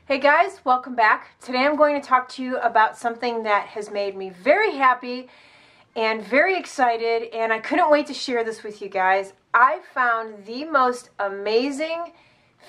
Hey guys, welcome back. Today I'm going to talk to you about something that has made me very happy and very excited, and I couldn't wait to share this with you guys. I found the most amazing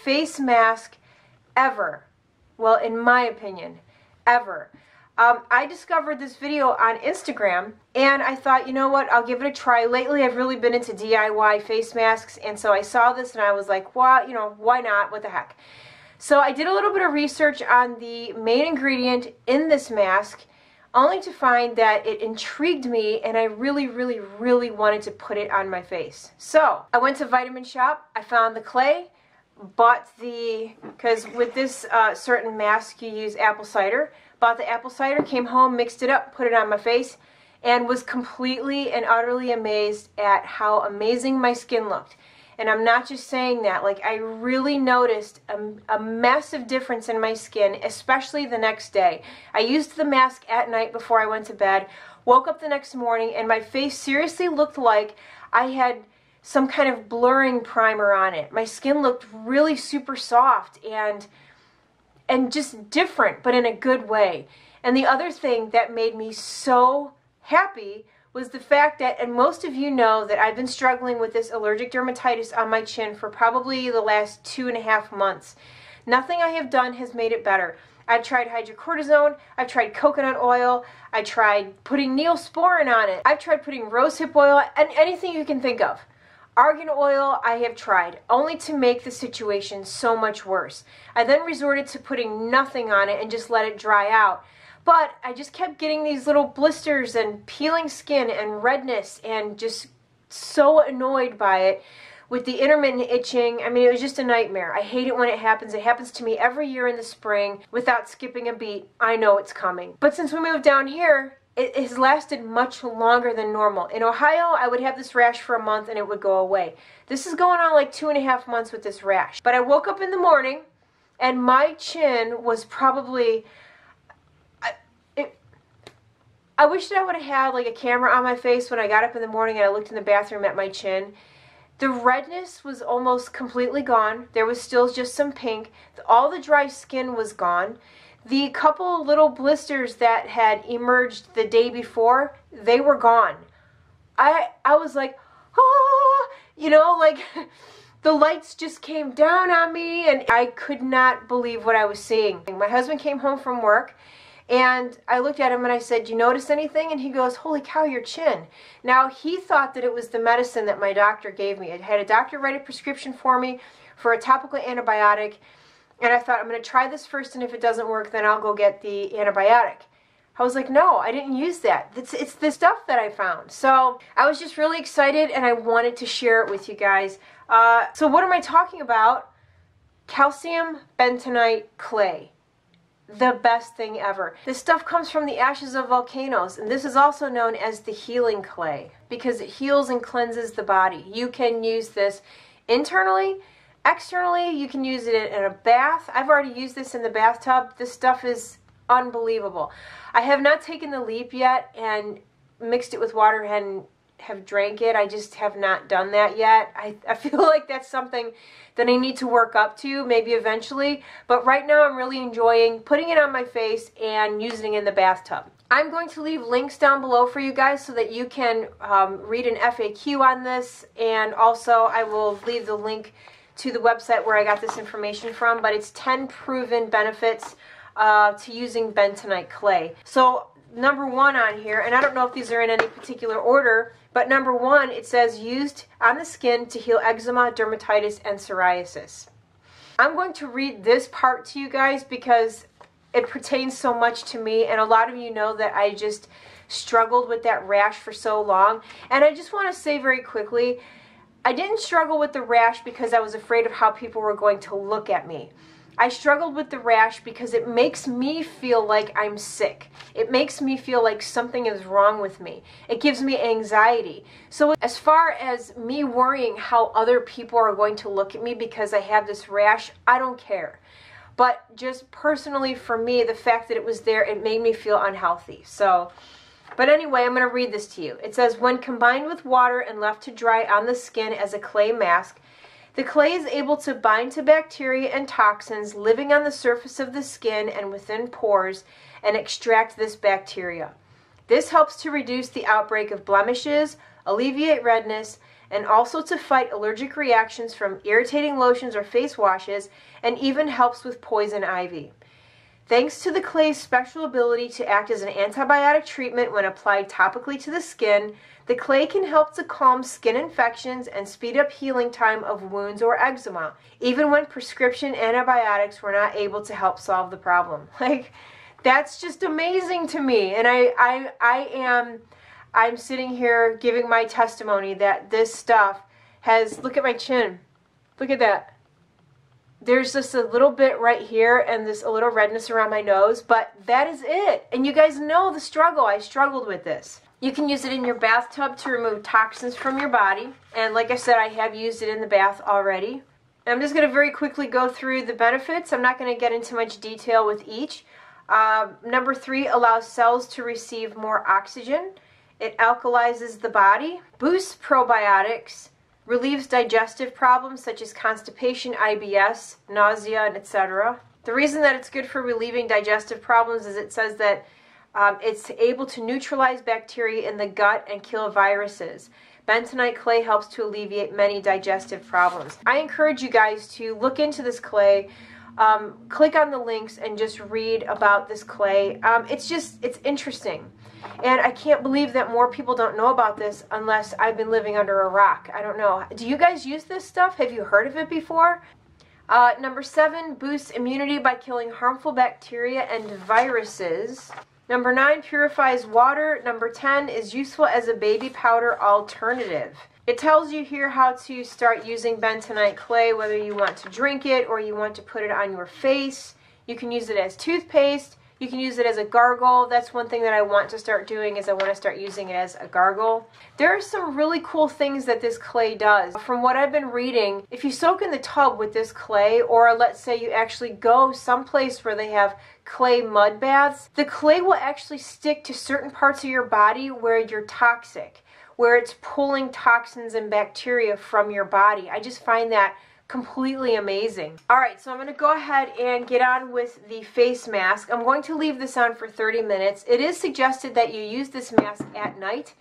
face mask ever. Well, in my opinion, ever. I discovered this video on Instagram and I thought, you know what, I'll give it a try. Lately I've really been into DIY face masks, and so I saw this and I was like, well, why not? What the heck? So I did a little bit of research on the main ingredient in this mask, only to find that it intrigued me and I really wanted to put it on my face. So I went to Vitamin Shop, I found the clay, bought because with this certain mask you use apple cider, bought the apple cider, came home, mixed it up, put it on my face, and was completely and utterly amazed at how amazing my skin looked. And I'm not just saying that, like I really noticed a massive difference in my skin, especially the next day. I used the mask at night before I went to bed, woke up the next morning, and my face seriously looked like I had some kind of blurring primer on it. My skin looked really super soft and just different, but in a good way. And the other thing that made me so happy was the fact that, and most of you know that I've been struggling with this allergic dermatitis on my chin for probably the last 2.5 months. Nothing I have done has made it better. I've tried hydrocortisone, I've tried coconut oil, I tried putting neosporin on it, I've tried putting rosehip oil, and anything you can think of. Argan oil I have tried, only to make the situation so much worse. I then resorted to putting nothing on it and just let it dry out. But I just kept getting these little blisters and peeling skin and redness and just so annoyed by it with the intermittent itching. I mean, it was just a nightmare. I hate it when it happens. It happens to me every year in the spring without skipping a beat. I know it's coming. But since we moved down here, it has lasted much longer than normal. In Ohio, I would have this rash for a month and it would go away. This is going on like 2.5 months with this rash. But I woke up in the morning and my chin was probably... I wish that I would have had like a camera on my face when I got up in the morning and I looked in the bathroom at my chin. The redness was almost completely gone. There was still just some pink. All the dry skin was gone. The couple little blisters that had emerged the day before, they were gone. I was like, like the lights just came down on me and I could not believe what I was seeing. My husband came home from work and I looked at him and I said, "Do you notice anything?" And he goes, "Holy cow, your chin." Now, he thought that it was the medicine that my doctor gave me. I had a doctor write a prescription for me for a topical antibiotic. And I thought, I'm going to try this first, and if it doesn't work, then I'll go get the antibiotic. I was like, no, I didn't use that. It's the stuff that I found. So I was just really excited, and I wanted to share it with you guys. So what am I talking about? Calcium bentonite clay. The best thing ever. This stuff comes from the ashes of volcanoes, and this is also known as the healing clay because it heals and cleanses the body. You can use this internally. Externally, you can use it in a bath. I've already used this in the bathtub. This stuff is unbelievable. I have not taken the leap yet and mixed it with water and have drank it. I just have not done that yet. I feel like that's something that I need to work up to, maybe eventually. But right now, I'm really enjoying putting it on my face and using it in the bathtub. I'm going to leave links down below for you guys so that you can read an FAQ on this. And also, I will leave the link to the website where I got this information from, but it's 10 proven benefits to using bentonite clay. So number 1 on here, and I don't know if these are in any particular order, but number 1, it says used on the skin to heal eczema, dermatitis, and psoriasis. I'm going to read this part to you guys because it pertains so much to me, and a lot of you know that I just struggled with that rash for so long. And I just want to say very quickly, I didn't struggle with the rash because I was afraid of how people were going to look at me. I struggled with the rash because it makes me feel like I'm sick. It makes me feel like something is wrong with me. It gives me anxiety. So as far as me worrying how other people are going to look at me because I have this rash, I don't care. But just personally for me, the fact that it was there, it made me feel unhealthy. But anyway, I'm going to read this to you. It says, when combined with water and left to dry on the skin as a clay mask, The clay is able to bind to bacteria and toxins living on the surface of the skin and within pores and extract this bacteria. This helps to reduce the outbreak of blemishes, alleviate redness, and also to fight allergic reactions from irritating lotions or face washes, and even helps with poison ivy. Thanks to the clay's special ability to act as an antibiotic treatment when applied topically to the skin, the clay can help to calm skin infections and speed up healing time of wounds or eczema, even when prescription antibiotics were not able to help solve the problem. Like, that's just amazing to me. And I'm sitting here giving my testimony that this stuff has, look at my chin. Look at that. There's just a little bit right here and this a little redness around my nose, but that is it. And you guys know the struggle. I struggled with this. You can use it in your bathtub to remove toxins from your body. And like I said, I have used it in the bath already. I'm just going to very quickly go through the benefits. I'm not going to get into much detail with each. Number 3, allows cells to receive more oxygen. It alkalizes the body, boosts probiotics, relieves digestive problems such as constipation, IBS, nausea, and etc. The reason that it's good for relieving digestive problems is it says that it's able to neutralize bacteria in the gut and kill viruses. Bentonite clay helps to alleviate many digestive problems. I encourage you guys to look into this clay. Click on the links and just read about this clay. It's interesting. And I can't believe that more people don't know about this unless I've been living under a rock. I don't know. Do you guys use this stuff? Have you heard of it before? Number 7, boosts immunity by killing harmful bacteria and viruses. Number 9, purifies water. Number 10, is useful as a baby powder alternative. It tells you here how to start using bentonite clay, whether you want to drink it or you want to put it on your face. You can use it as toothpaste. You can use it as a gargle. That's one thing that I want to start doing, is I want to start using it as a gargle. There are some really cool things that this clay does. From what I've been reading, if you soak in the tub with this clay, or let's say you actually go someplace where they have clay mud baths, the clay will actually stick to certain parts of your body where you're toxic, where it's pulling toxins and bacteria from your body. I just find that completely amazing. Alright, so I'm going to go ahead and get on with the face mask. I'm going to leave this on for 30 minutes. It is suggested that you use this mask at night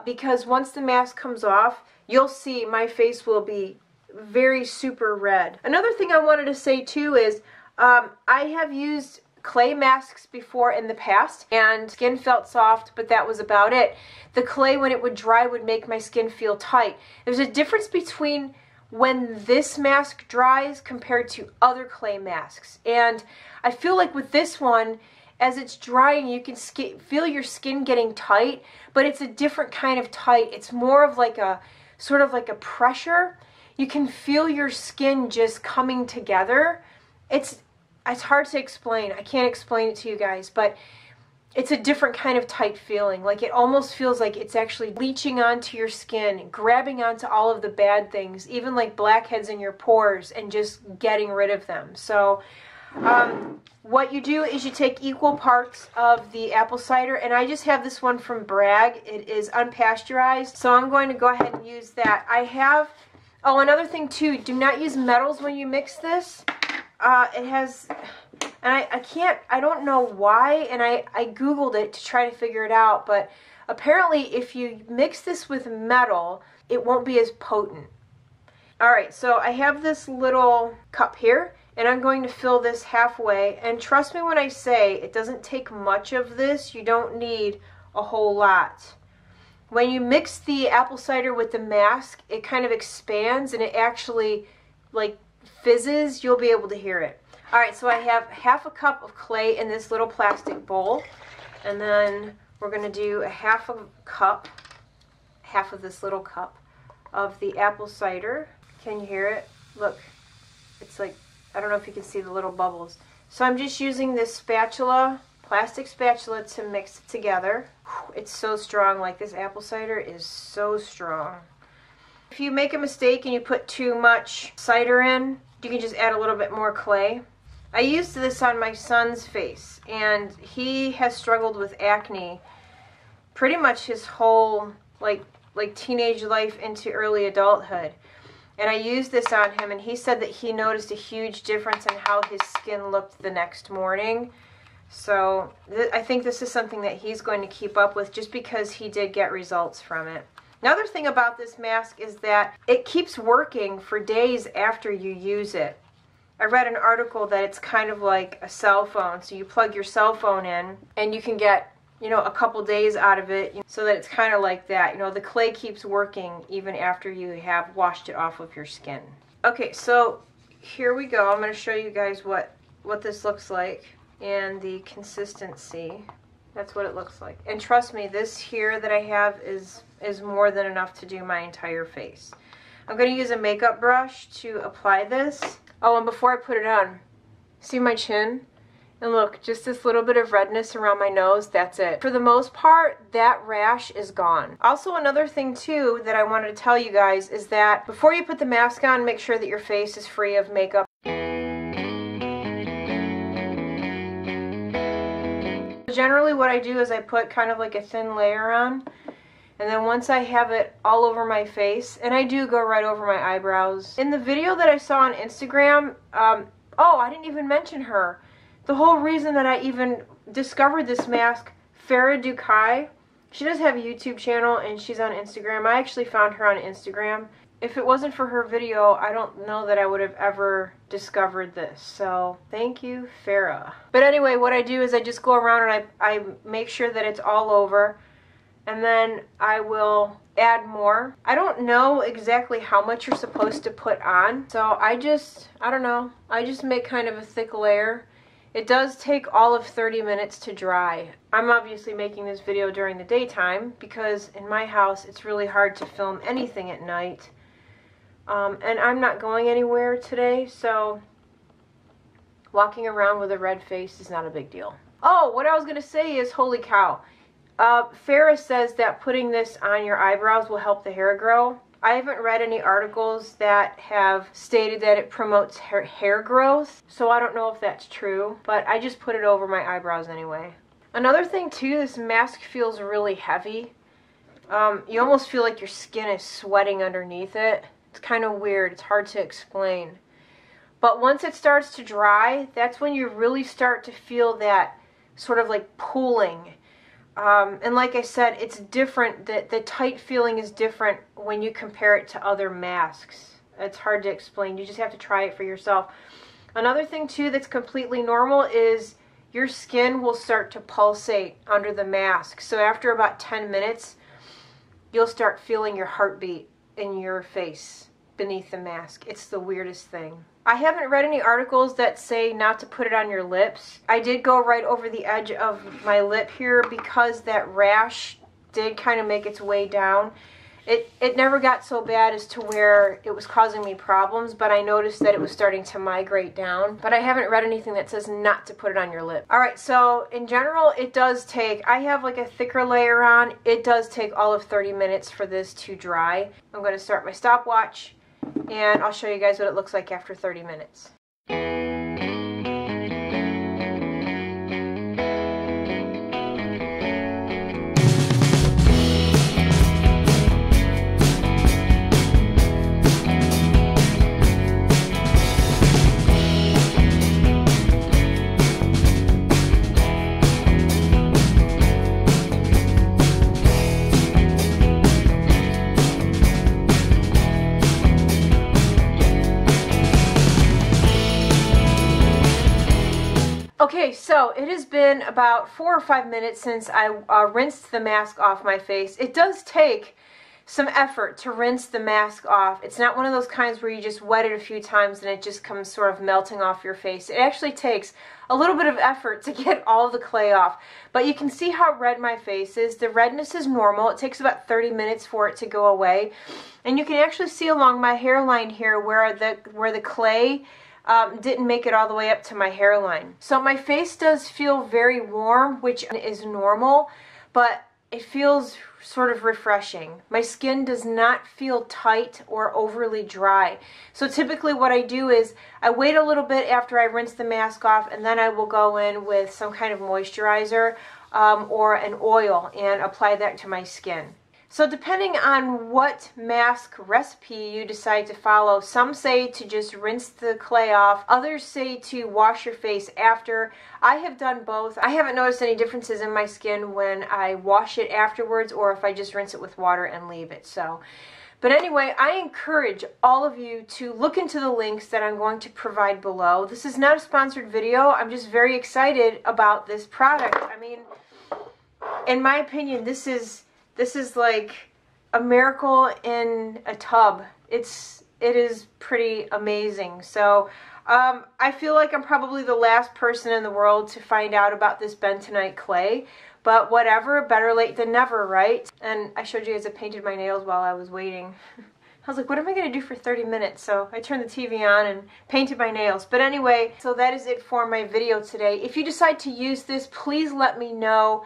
because once the mask comes off, you'll see my face will be very super red. Another thing I wanted to say too is I have used clay masks before in the past and skin felt soft, but that was about it. The clay, when it would dry, would make my skin feel tight. There's a difference between when this mask dries compared to other clay masks, and I feel like with this one, as it's drying, you can feel your skin getting tight, but it's a different kind of tight. It's more of like a sort of like a pressure. You can feel your skin just coming together. It's hard to explain. I can't explain it to you guys, but it's a different kind of tight feeling. Like, it almost feels like it's actually leaching onto your skin, grabbing onto all of the bad things, even like blackheads in your pores, and just getting rid of them. So what you do is you take equal parts of the apple cider, and I just have this one from Bragg. It is unpasteurized, so I'm going to go ahead and use that. I have, oh, another thing too, do not use metals when you mix this. It has, and I don't know why, and I Googled it to try to figure it out, but apparently if you mix this with metal, it won't be as potent. Alright, so I have this little cup here, and I'm going to fill this halfway, and trust me when I say it doesn't take much of this. You don't need a whole lot. When you mix the apple cider with the mask, it kind of expands, and it actually, like, fizzes. You'll be able to hear it. Alright, so I have half a cup of clay in this little plastic bowl, and then we're going to do a half of this little cup of the apple cider. Can you hear it? Look, it's like, I don't know if you can see the little bubbles. So I'm just using this spatula, plastic spatula, to mix it together. It's so strong. Like, this apple cider is so strong. If you make a mistake and you put too much cider in, you can just add a little bit more clay. I used this on my son's face, and he has struggled with acne pretty much his whole like teenage life into early adulthood. And I used this on him, and he said that he noticed a huge difference in how his skin looked the next morning. So I think this is something that he's going to keep up with just because he did get results from it. Another thing about this mask is that it keeps working for days after you use it. I read an article that it's kind of like a cell phone. So you plug your cell phone in and you can get, you know, a couple days out of it, so that it's kind of like that. You know, the clay keeps working even after you have washed it off of your skin. Okay, so here we go. I'm going to show you guys what this looks like and the consistency. That's what it looks like. And trust me, this here that I have is more than enough to do my entire face. I'm going to use a makeup brush to apply this. Oh, and before I put it on, see my chin? And look, just this little bit of redness around my nose, that's it. For the most part, that rash is gone. Also, another thing too that I wanted to tell you guys is that before you put the mask on, make sure that your face is free of makeup. Generally what I do is I put kind of like a thin layer on, and then once I have it all over my face, and I do go right over my eyebrows. In the video that I saw on Instagram, oh, I didn't even mention her. The whole reason that I even discovered this mask, Farah Dukai, she does have a YouTube channel and she's on Instagram. I actually found her on Instagram. If it wasn't for her video, I don't know that I would have ever discovered this. So thank you, Farah. But anyway, what I do is I just go around and I make sure that it's all over, and then I will add more. I don't know exactly how much you're supposed to put on, so I don't know, I just make kind of a thick layer. It does take all of 30 minutes to dry. I'm obviously making this video during the daytime because in my house it's really hard to film anything at night. And I'm not going anywhere today, so walking around with a red face is not a big deal. Oh, what I was going to say is, holy cow. Farah says that putting this on your eyebrows will help the hair grow. I haven't read any articles that have stated that it promotes hair growth, so I don't know if that's true, but I just put it over my eyebrows anyway. Another thing too, this mask feels really heavy. You almost feel like your skin is sweating underneath it. It's kind of weird. It's hard to explain. But once it starts to dry, that's when you really start to feel that sort of like pooling. And like I said, it's different. The tight feeling is different when you compare it to other masks. It's hard to explain. You just have to try it for yourself. Another thing too that's completely normal is your skin will start to pulsate under the mask. So after about 10 minutes, you'll start feeling your heartbeat in your face beneath the mask. It's the weirdest thing. I haven't read any articles that say not to put it on your lips. I did go right over the edge of my lip here because that rash did kind of make its way down. It never got so bad as to where it was causing me problems, but I noticed that it was starting to migrate down. But I haven't read anything that says not to put it on your lip. Alright, so in general, it does take, I have like a thicker layer on, it does take all of 30 minutes for this to dry. I'm going to start my stopwatch, and I'll show you guys what it looks like after 30 minutes. Okay, so it has been about 4 or 5 minutes since I rinsed the mask off my face. It does take some effort to rinse the mask off. It's not one of those kinds where you just wet it a few times and it just comes sort of melting off your face. It actually takes a little bit of effort to get all the clay off. But you can see how red my face is. The redness is normal. It takes about 30 minutes for it to go away. And you can actually see along my hairline here where the clay didn't make it all the way up to my hairline. So my face does feel very warm, which is normal, but it feels sort of refreshing. My skin does not feel tight or overly dry. So typically what I do is I wait a little bit after I rinse the mask off, and then I will go in with some kind of moisturizer or an oil and apply that to my skin. So depending on what mask recipe you decide to follow, some say to just rinse the clay off, others say to wash your face after. I have done both. I haven't noticed any differences in my skin when I wash it afterwards or if I just rinse it with water and leave it. But anyway, I encourage all of you to look into the links that I'm going to provide below. This is not a sponsored video. I'm just very excited about this product. I mean, in my opinion, this is like a miracle in a tub. It is pretty amazing. So I feel like I'm probably the last person in the world to find out about this bentonite clay, but whatever, better late than never, right? And I showed you guys I painted my nails while I was waiting. I was like, what am I going to do for 30 minutes? So I turned the TV on and painted my nails. But anyway, so that is it for my video today. If you decide to use this, please let me know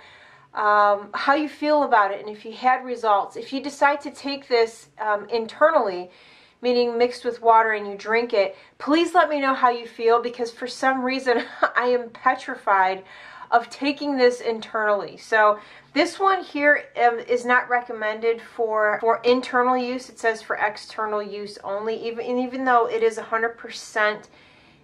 how you feel about it and if you had results. If you decide to take this internally, meaning mixed with water and you drink it, please let me know how you feel, because for some reason I am petrified of taking this internally. So this one here is not recommended for internal use. It says for external use only, even though it is 100%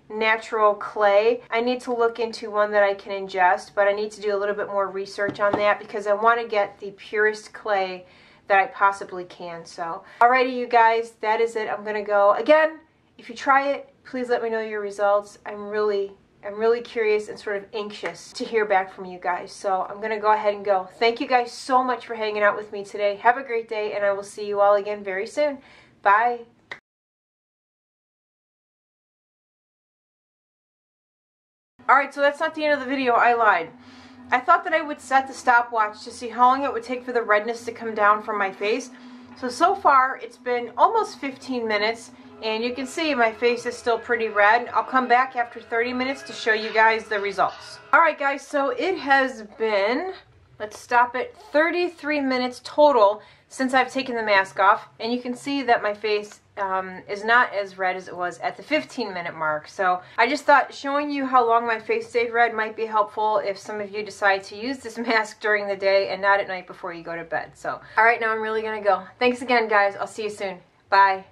natural clay. I need to look into one that I can ingest, but I need to do a little bit more research on that because I want to get the purest clay that I possibly can. So alrighty, you guys, that is it. I'm gonna go. Again, if you try it, please let me know your results. I'm really curious and sort of anxious to hear back from you guys. So I'm gonna go ahead and go. Thank you guys so much for hanging out with me today. Have a great day, and I will see you all again very soon. Bye. Alright, so that's not the end of the video. I lied. I thought that I would set the stopwatch to see how long it would take for the redness to come down from my face. So far it's been almost 15 minutes, and you can see my face is still pretty red. I'll come back after 30 minutes to show you guys the results. Alright guys, so it has been, let's stop it, 33 minutes total since I've taken the mask off, and you can see that my face is not as red as it was at the 15-minute mark. So I just thought showing you how long my face stayed red might be helpful if some of you decide to use this mask during the day and not at night before you go to bed. So alright, now I'm really gonna go. Thanks again, guys. I'll see you soon. Bye.